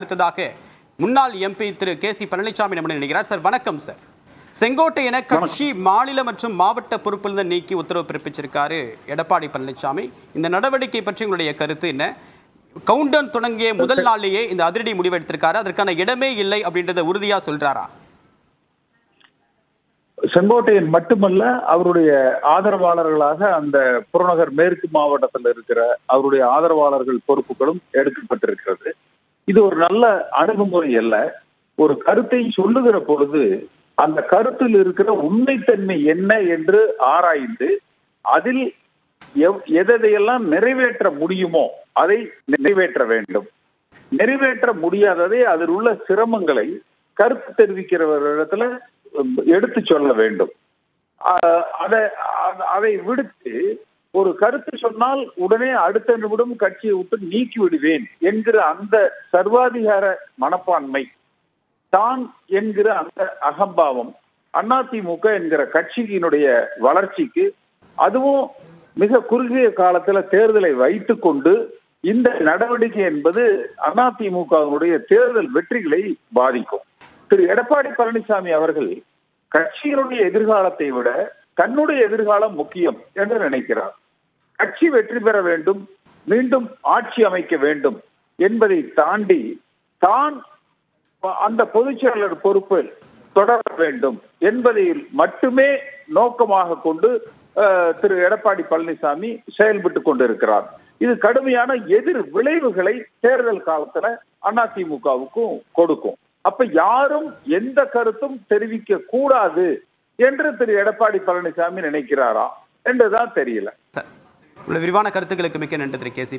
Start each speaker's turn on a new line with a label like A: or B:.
A: அடுத்ததாக முன்னாள் எம்பி திரு கே.சி. பழனிசாமி நம்முடன் இணைகிறார். சார் வணக்கம் சார். செங்கோட்டையன கட்சி மாநில மற்றும் மாவட்ட பொறுப்பிலிருந்து நீக்கி உத்தரவு பிறப்பிச்சிருக்காரு எடப்பாடி பழனிசாமி. இந்த நடவடிக்கை பற்றி உங்களுடைய கருத்து என்ன? கவுண்டவுன் தொடங்கிய முதல் நாளிலேயே இந்த அதிரடி முடிவு எடுத்திருக்காரு, அதற்கான இடமே இல்லை அப்படின்றத உறுதியா சொல்றாரா?
B: செங்கோட்டையன் மட்டுமல்ல, அவருடைய ஆதரவாளர்களாக அந்த புறநகர் மேற்கு மாவட்டத்தில் இருக்கிற அவருடைய ஆதரவாளர்கள் பொறுப்புகளும் எடுக்கப்பட்டிருக்கிறது. இது ஒரு நல்ல அணுகுமுறை அல்ல. ஒரு கருத்தை சொல்லுகிற பொழுது அந்த கருத்தில் இருக்கிற உண்மைத்தன்மை என்ன என்று ஆராய்ந்து அதில் எதையெல்லாம் நிறைவேற்ற முடியுமோ அதை நிறைவேற்ற வேண்டும். நிறைவேற்ற முடியாததை அதில் உள்ள சிரமங்களை கருத்து தெரிவிக்கிறவர்களிடத்துல எடுத்து சொல்ல வேண்டும். அதை விடுத்து ஒரு கருத்து சொன்னால் உடனே அடுத்த நிமிடம் கட்சியை விட்டு நீக்கி விடுவேன் என்கிற அந்த சர்வாதிகார மனப்பான்மை, தான் என்கிற அந்த அகம்பாவம் அதிமுக என்கிற கட்சியினுடைய வளர்ச்சிக்கு, அதுவும் மிக குறுகிய காலத்துல தேர்தலை வைத்துக் கொண்டு இந்த நடவடிக்கை என்பது அதிமுகவினுடைய தேர்தல் வெற்றிகளை பாதிக்கும். திரு எடப்பாடி பழனிசாமி அவர்கள் கட்சியினுடைய எதிர்காலத்தை விட தன்னுடைய எதிர்காலம் முக்கியம் என்று நினைக்கிறார். கட்சி வெற்றி பெற வேண்டும், மீண்டும் ஆட்சி அமைக்க வேண்டும் என்பதை தாண்டி தான் அந்த பொதுச் செயலர் பொறுப்பில் தொடர வேண்டும் என்பதை மட்டுமே நோக்கமாக கொண்டு திரு எடப்பாடி பழனிசாமி செயல்பட்டு கொண்டிருக்கிறார். இது கடுமையான எதிர் விளைவுகளை தேர்தல் காலத்துல அதிமுகவுக்கும் கொடுக்கும். அப்ப யாரும் எந்த கருத்தும் தெரிவிக்க கூடாது என்று திரு எடப்பாடி பழனிசாமி நினைக்கிறாரா என்றுதான் தெரியல.
A: விரிவான கருத்துக்களுக்கு மிக்க நன்றி திரு கே.சி.